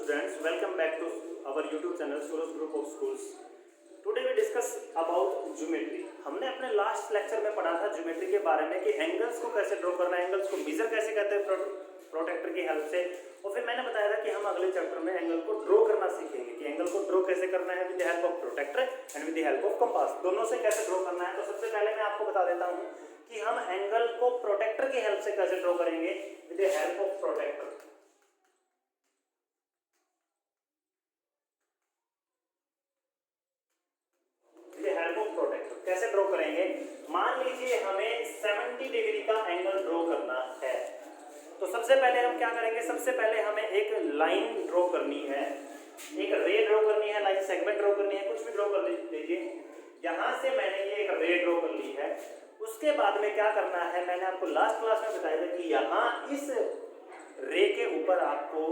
students, welcome back to our YouTube channel Suraj Group of Schools. Today we discuss about geometry. हमने अपने last lecture में पढ़ा था geometry के बारे में कि एंगल्स को कैसे ड्रॉ करना है, एंगल्स को मेजर कैसे करते हैं प्रोटेक्टर की हेल्प से, और फिर मैंने बताया था कि हम अगले चैप्टर में एंगल को ड्रॉ करना सीखेंगे कि एंगल को ड्रॉ कैसे करना है with the help of protractor and with the help of compass, दोनों से कैसे ड्रॉ करना है। तो सबसे पहले मैं आपको बता देता हूँ कि हम एंगल को प्रोटेक्टर की हेल्प से कैसे ड्रॉ करेंगे with the help of protractor. कैसे ड्रॉ करेंगे? मान लीजिए हमें 70 डिग्री का एंगल ड्रॉ करना है, तो सबसे पहले हम क्या करेंगे? सबसे पहले हमें एक लाइन ड्रॉ करनी है, एक रे ड्रॉ करनी है, लाइन सेगमेंट ड्रॉ करनी है, कुछ भी ड्रॉ कर लीजिए। यहां से मैंने ये एक रे ड्रॉ कर ली है। उसके बाद में क्या करना है, मैंने आपको लास्ट क्लास में बताया था कि यहाँ इस रे के ऊपर आपको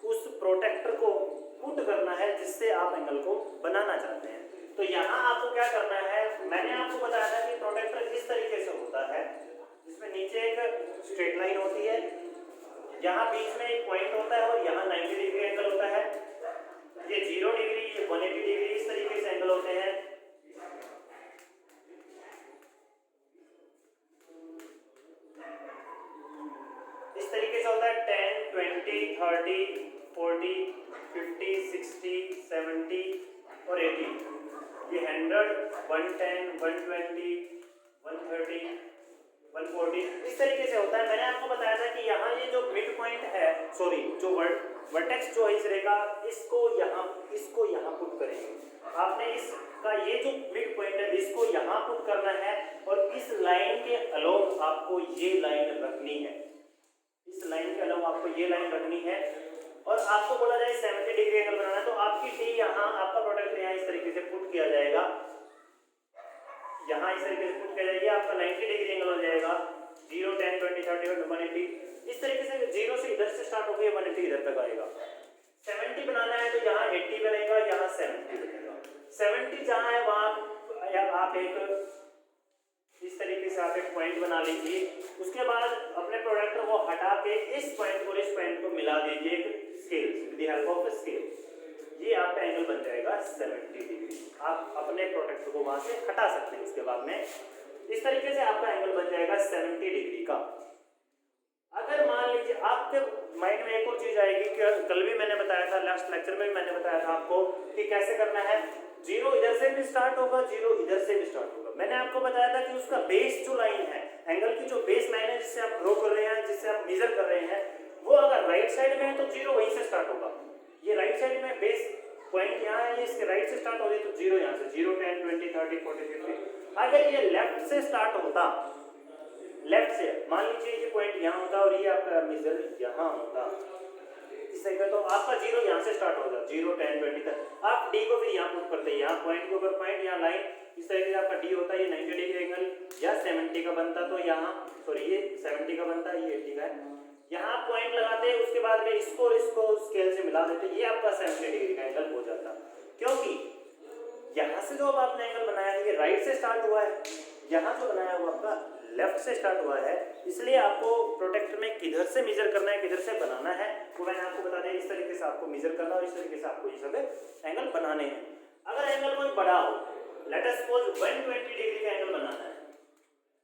उस प्रोटेक्टर को पुट करना है जिससे आप एंगल को बनाना चाहते हैं। तो यहाँ आपको क्या करना है, मैंने आपको बताया था कि प्रोटेक्टर इस तरीके से होता है, इसमें नीचे एक स्ट्रेट लाइन होती है, यहाँ बीच में एक पॉइंट होता है और यहाँ 90 डिग्री एंगल होता है, ये 0 डिग्री, ये 180 डिग्री, इस तरीके से एंगल होते हैं। इस तरीके से होता है 10, 20, 30, 40, 50, 60, 70 और 80। ये 100, 110, 120, 130, 140 इस तरीके से होता है। मैंने आपको बताया था कि यहाँ ये जो मिड पॉइंट है, सॉरी जो वर्टेक्स जो है इस रेखा, इसको यहाँ पुट करेंगे। आपने इसका ये जो मिड पॉइंट है इसको यहाँ पुट करना है और इस लाइन के अलोंग आपको ये लाइन रखनी है, इस लाइन के अलावा आपको ये लाइन रखनी है। और आपको बोला जाए 70 डिग्री एंगल बनाना है तो आपकी डी यहाँ, आपका प्रोडक्ट यहाँ इस तरीके से पुट किया जाएगा, यहाँ इस तरीके से पुट किया जाएगा, आपका 90 डिग्री एंगल हो जाएगा। 0, 10, 20, 30, 180 इस तरीके से 0 से इधर से स्टार्ट होकर 180 इधर तक आएगा। 70 बनाना है तो यहाँ 80 बनेगा, यहाँ 70 बनेगा। 70 जहाँ है वहाँ आप एक इस तरीके से आप एक पॉइंट बना लीजिए। उसके बाद अपने प्रोडक्टर को हटा के इस पॉइंट और इस पॉइंट को मिला दीजिए scale with the help of scale. ये आपका एंगल बन जाएगा 70 डिग्री। आप अपने प्रोडक्टर को वहां से हटा सकते हैं। उसके बाद में इस तरीके से आपका एंगल बन जाएगा 70 डिग्री का। अगर मान लीजिए आपके माइंड में एक और चीज आएगी कि कल भी मैंने बताया था, लास्ट लेक्चर में भी मैंने बताया था आपको कि कैसे करना है। 0 इधर से भी स्टार्ट होगा, 0 इधर से भी स्टार्ट होगा। मैंने आपको बताया था कि उसका बेस जो लाइन है, एंगल की जो बेस लाइन है जिससे आप ड्रॉ कर रहे हैं, जिससे आप मेजर कर रहे हैं, वो अगर राइट साइड में है तो 0 वहीं से स्टार्ट होगा। ये राइट साइड में बेस पॉइंट यहाँ है, इसके राइट से स्टार्ट हो रही है तो 0 यहाँ से 0, 10, 20, 30, 40, 50। अगर ये लेफ्ट से स्टार्ट होता, लेफ्ट से मान लीजिए ये पॉइंट यहाँ होता और ये आपका मेजर यहाँ होता, इस तरीके तो आपका 0 यहाँ से स्टार्ट होगा, 0, 10, 20 तक। आप डी को फिर यहाँ पुट करते हैं, यहाँ पॉइंट के ऊपर पॉइंट, यहाँ लाइन, इस तरीके से आपका डी होता है। ये 90 डिग्री एंगल या 70 का बनता तो यहाँ, सॉरी ये 70 का बनता है, ये 80 का है। यहाँ पॉइंट लगाते हैं, उसके बाद में इसको स्केल से मिला देते, ये आपका 70 डिग्री का एंगल हो जाता। क्योंकि यहाँ से जो आपने एंगल बनाया है ये राइट से स्टार्ट हुआ है, यहाँ जो बनाया हुआ आपका लेफ्ट से स्टार्ट हुआ है, इसलिए आपको प्रोटेक्टर में किधर से मेजर करना है, किधर से बनाना है, वो मैंने आपको बता दिया। इस तरीके से आपको मेजर करना और इस तरीके से आपको ये सब एंगल बनाने हैं। अगर एंगल कोई बड़ा हो, लेट अस सपोज 120 डिग्री का एंगल बनाना है,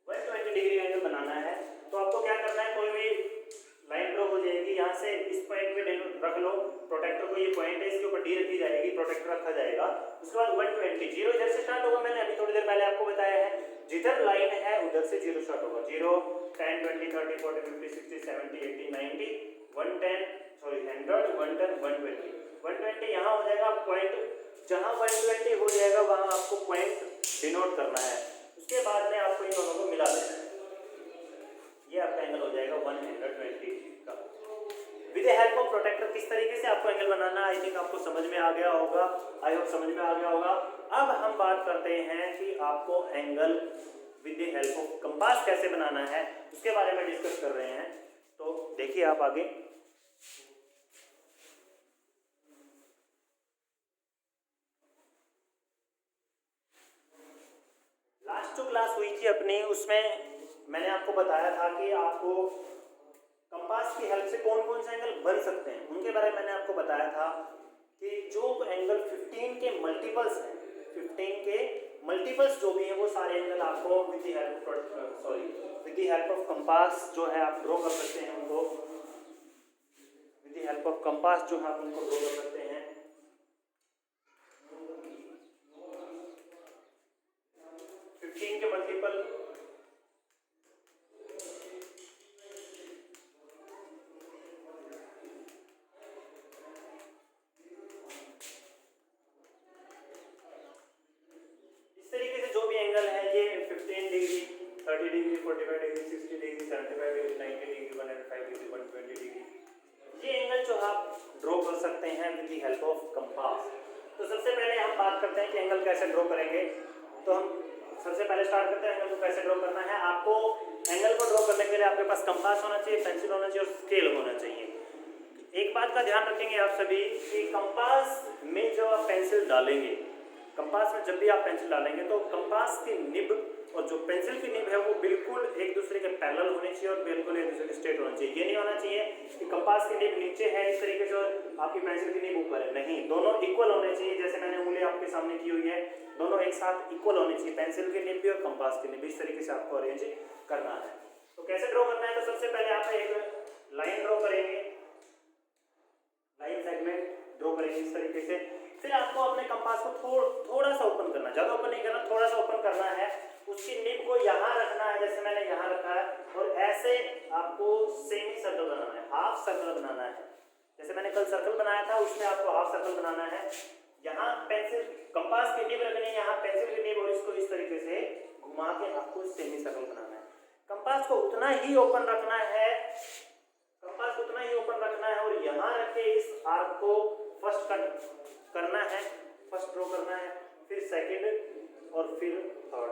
120 डिग्री का एंगल बनाना है तो आपको क्या करना है, कोई भी लाइन ड्रॉ हो जाएगी, यहाँ से इस पॉइंट पे रख लो प्रोटेक्टर को, ये पॉइंट है, इसके ऊपर डी रखी जाएगी, प्रोटेक्टर रखा जाएगा। उसके बाद 120, 0 इधर से स्टार्ट होगा, मैंने अभी थोड़ी देर पहले आपको बताया है, जिधर लाइन है उधर से 0 स्टार्ट होगा। 0, 10, 20, 30, 40, 50, 60, 70, 80, 90, 110, सॉरी 100, 110, 120। 120 यहाँ हो जाएगा पॉइंट, जहाँ 120 हो जाएगा वहाँ आपको पॉइंट डिनोट करना है। उसके बाद में आपको इन दोनों को मिला देना है, ये आपका एंगल हो जाएगा 120 का। With the help of protractor किस तरीके से आपको एंगल बनाना, आई थिंक आपको समझ में आ गया होगा, आई होप समझ में आ गया होगा। अब हम बात करते हैं कि आपको angle with the help of compass कैसे बनाना है, उसके बारे में डिस्कस कर रहे हैं। तो देखिए आप आगे, लास्ट जो क्लास हुई थी अपनी, उसमें मैंने आपको बताया था कि आपको कंपास कंपास की हेल्प से कौन कौन से एंगल बन सकते हैं उनके बारे में मैंने आपको बताया था कि जो एंगल 15 के मल्टीपल्स हैं, 15 के मल्टीपल्स जो भी हैं वो सारे एंगल आपको with the help of compass जो है आप ड्रॉ कर सकते हैं उनको, with the help of compass जो है आप उनको ड्रॉ कर सकते हैं। 15 के मल्टीपल एंगल है ये 15 degree, 30 degree, 45 degree, 60 degree, 75 degree, 90 degree, 105 degree, 120 degree, ये एंगल जो आप ड्रॉ कर सकते हैं with the help of compass. तो सबसे पहले हम बात करते हैं कि एंगल कैसे ड्रॉ करेंगे। तो हम सबसे पहले स्टार्ट करते हैं एंगल को कैसे ड्रॉ करना है। आपको एंगल को ड्रॉ करने के लिए आपके पास कंपास होना चाहिए, पेंसिल होना चाहिए और स्केल होना चाहिए। एक बात का ध्यान रखेंगे आप सभी कि कंपास में जब आप पेंसिल डालेंगे, कंपास में जब भी आप पेंसिल डालेंगे तो कंपास की निब और जो पेंसिल की निब है वो बिल्कुल एक दूसरे के पैरेलल होनी चाहिए और बिल्कुल एक दूसरे के स्ट्रेट होना चाहिए। ये नहीं होना चाहिए कि कंपास की निब नीचे है इस तरीके से और आपकी पेंसिल की निब ऊपर है, नहीं, दोनों इक्वल होने चाहिए। जैसे मैंने उंगली आपके सामने की हुई है, दोनों एक साथ इक्वल होनी चाहिए, पेंसिल की निब भी और कंपास की निब, इस तरीके से आपको अरेंज करना है। तो कैसे ड्रॉ करना है, तो सबसे पहले आप एक लाइन ड्रॉ करेंगे, लाइन सेगमेंट ड्रॉ करेंगे इस तरीके से। फिर आपको अपने कंपास को थोड़ा सा ओपन करना, ज़्यादा ओपन नहीं करना, थोड़ा सा ओपन करना है। उसकी निब को यहाँ रखना है जैसे मैंने यहाँ रखा है और ऐसे आपको सेमी सर्कल बनाना है, हाफ सर्कल बनाना है। जैसे मैंने कल सर्कल बनाया था उसमें आपको हाफ सर्कल बनाना है। यहाँ पेंसिल कंपास की निब रखनी है, यहाँ पेंसिल की निब और इसको इस तरीके से घुमा के आपको सेमी सर्कल बनाना है। कंपास को उतना ही ओपन रखना है, कंपास उतना ही ओपन रखना है और यहाँ रख के इस आर्क को फर्स्ट कट करना है, फर्स्ट ड्रॉ करना है, फिर सेकंड और फिर थर्ड,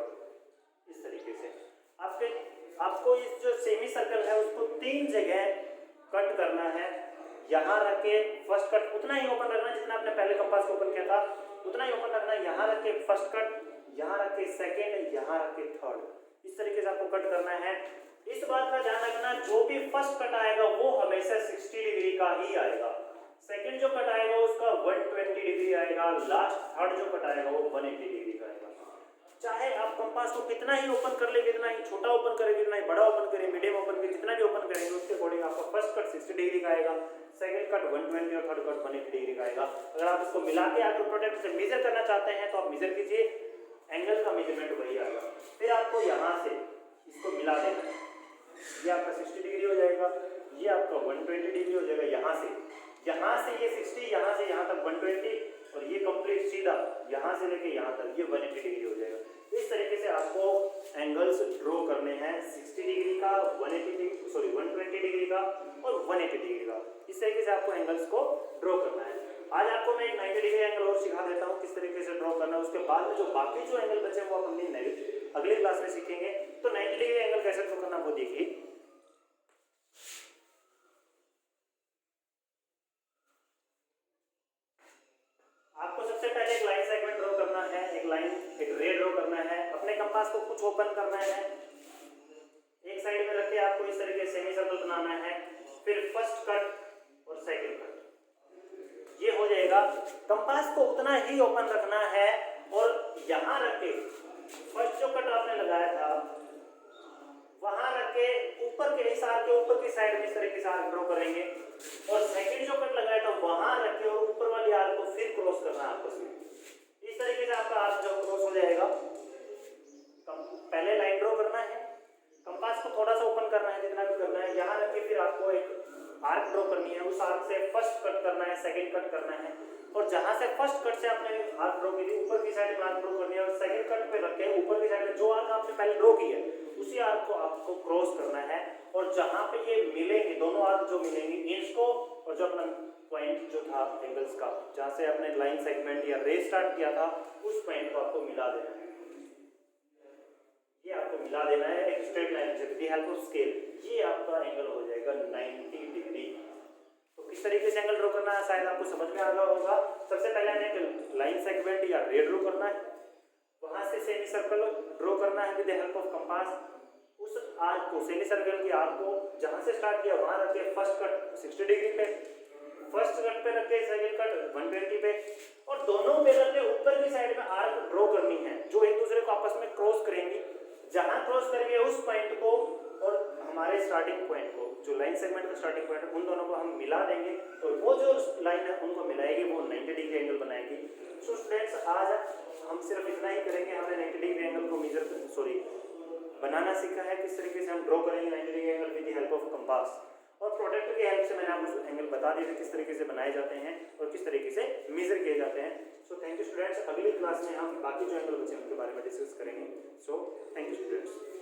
इस तरीके से। आपको इस जो सेमी सर्कल है उसको 3 जगह कट करना है। यहाँ रख के फर्स्ट कट उतना ही ओपन रखना जितना आपने पहले कंपास को ओपन किया था, उतना ही ओपन रखना। यहाँ रख के फर्स्ट कट, यहाँ रख के सेकंड, यहाँ रख के थर्ड, इस तरीके से आपको कट करना है। इस बात का ध्यान रखना जो भी फर्स्ट कट आएगा वो हमेशा 60 डिग्री का ही आएगा, सेकंड जो कट आएगा उसका 120 डिग्री आएगा, लास्ट थर्ड जो कट आएगा वो 180 डिग्री का आएगा। चाहे आप कंपास को कितना ही ओपन कर ले, कितना ही छोटा ओपन करें, कितना ही बड़ा ओपन करें, मीडियम ओपन करें, जितना भी ओपन करेंगे उसके अकॉर्डिंग आपका फर्स्ट कट 60 डिग्री का आएगा, सेकंड कट 120 और थर्ड कट 180 डिग्री का आएगा। अगर आप इसको मिला के आपके प्रोडक्ट से मेजर करना चाहते हैं तो आप मेजर कीजिए, एंगल का मेजरमेंट वही आएगा। फिर आपको यहाँ से इसको मिला देना है, ये आपका 60 डिग्री हो जाएगा, ये आपका 120 डिग्री हो जाएगा। यहाँ से ये 60, यहाँ से यहाँ तक 120 और ये कंप्लीट सीधा यहाँ से लेके यहाँ तक ये 180 डिग्री हो जाएगा। इस तरीके से आपको एंगल्स ड्रॉ करने हैं, 60 डिग्री का, 120 डिग्री का और 180 डिग्री का। इस तरीके से आपको एंगल्स को ड्रॉ करना है। आज आपको मैं एक 90 डिग्री एंगल और सिखा देता हूँ किस तरीके से ड्रॉ करना है। उसके बाद में जो बाकी जो एंगल बचे वो हम अगली क्लास में सीखेंगे। तो 90 डिग्री एंगल कैसे ड्रॉ करना वो देखिए। आपको सबसे पहले एक लाइन सेगमेंट ड्रॉ करना है, एक रे ड्रॉ करना है। अपने कंपास को कुछ ओपन करना है, एक साइड में रख के आपको इस तरीके से सेमी सर्कल बनाना है। फिर फर्स्ट कट और सेकंड कट, ये हो जाएगा। कंपास को उतना ही ओपन रखना है और यहाँ रख के फर्स्ट जो कट आपने लगाया था वहां रख के ऊपर के हिसाब के ऊपर की साइड में इस तरीके से आर्क ड्रॉ करेंगे और सेकंड जो कट लगाया था वहां रख के और ऊपर वाली आर्क को फिर क्रॉस करना है आपस में। इस तरीके से आपका आर्क जब क्रॉस हो जाएगा, पहले लाइन ड्रॉ करना है, कंपास को थोड़ा सा ओपन करना है जितना भी करना है, यहाँ रख के फिर आपको एक आर्क ड्रॉ करनी है। उस आर्क से फर्स्ट कट करना है, सेकंड कट करना है और जहां से फर्स्ट कट से आपने आर्क ड्रॉ की थी ऊपर की साइड में आर्क ड्रॉ करनी है और सेकंड कट पे रख के ऊपर की साइड में जो आर्क आपने पहले ड्रॉ की है उसी आर्क को आपको क्रॉस करना है। और जहां पे ये मिलेंगे, दोनों आर्क जो मिलेंगे, इंच को और जो अपना पॉइंट जो था एंगल्स का, जहां से आपने लाइन सेगमेंट या रे स्टार्ट किया था उस पॉइंट को आपको मिला देना है। ये आपको मिला देना है एक स्ट्रेट लाइन से with the help of scale. ये आपका एंगल हो जाएगा 90 डिग्री। तो किस तरीके से एंगल ड्रॉ करना है शायद आपको समझ में आ गया होगा। सबसे पहले हमें एक लाइन सेगमेंट या रे ड्रॉ करना है, वहां से सेमी सर्कल ड्रॉ करना है with the help of compass. उस आर्क को, सेमी सर्कल की आर्क को जहां से स्टार्ट किया वहां रख के फर्स्ट कट 60 डिग्री पे, फर्स्ट कट पे रख के सेकंड कट 120 पे, और दोनों मिरर के ऊपर की साइड में आर्क ड्रॉ करनी है जो एक दूसरे को आपस में क्रॉस करेंगी। जहां क्रॉस करेंगे उस पॉइंट को और हमारे स्टार्टिंग पॉइंट को, जो लाइन सेगमेंट का स्टार्टिंग पॉइंट है, उन दोनों को हम मिला देंगे, तो वो जो लाइन है उनको मिलाएगी, वो 90 डिग्री एंगल बनाएगी। सो स्टूडेंट्स आज हम सिर्फ इतना ही करेंगे, हमने 90 डिग्री एंगल को बनाना सीखा है, किस तरीके से हम ड्रॉ करेंगे 90 degree angle with the help of compass, और प्रोडक्ट की हेल्प से मैंने आपको एंगल बता दिए थे किस तरीके से बनाए जाते हैं और किस तरीके से मेजर किए जाते हैं। सो थैंक यू स्टूडेंट्स, अगली क्लास में हम बाकी जो एंगल बचे हैं उनके बारे में डिस्कस करेंगे। So thank you students.